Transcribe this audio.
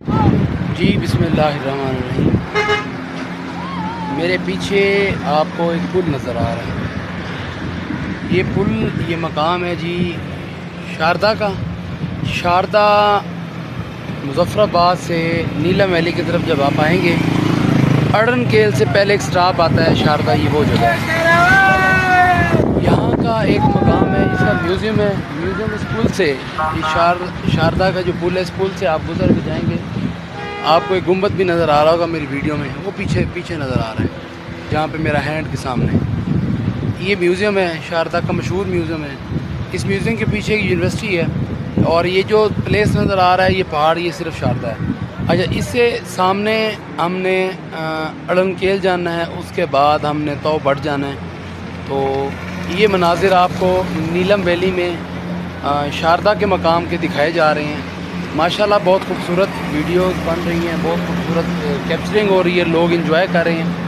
जी बिस्मिल्लाहिर्रहमानिर्रहीम। मेरे पीछे आपको एक पुल नज़र आ रहा है। ये पुल, ये मकाम है जी शारदा का। शारदा मुज़फ़्फ़राबाद से नीलम वैली की तरफ जब आप आएंगे, अड़न केल से पहले एक स्टॉप आता है शारदा, ये वो जगह है। यहाँ का एक मकाम है, इसका म्यूज़ियम है। म्यूज़ियम इस पुल से, शारदा का जो पुल है, इस पुल से आप गुजर के जाएंगे, आपको एक गुंबद भी नज़र आ रहा होगा मेरी वीडियो में, वो पीछे पीछे नज़र आ रहा है, जहाँ पे मेरा हैंड के सामने ये म्यूज़ियम है। शारदा का मशहूर म्यूज़ियम है। इस म्यूज़ियम के पीछे एक यूनिवर्सिटी है, और ये जो प्लेस नज़र आ रहा है, ये पहाड़, ये सिर्फ शारदा है। अच्छा, इससे सामने हमने अड़नकेल जाना है, उसके बाद हमने तो बढ़ जाना है। तो ये मनाजिर आपको नीलम वैली में शारदा के मकाम के दिखाए जा रहे हैं। माशाल्लाह बहुत खूबसूरत वीडियोस बन रही हैं, बहुत खूबसूरत कैप्चरिंग हो रही है, लोग एंजॉय कर रहे हैं।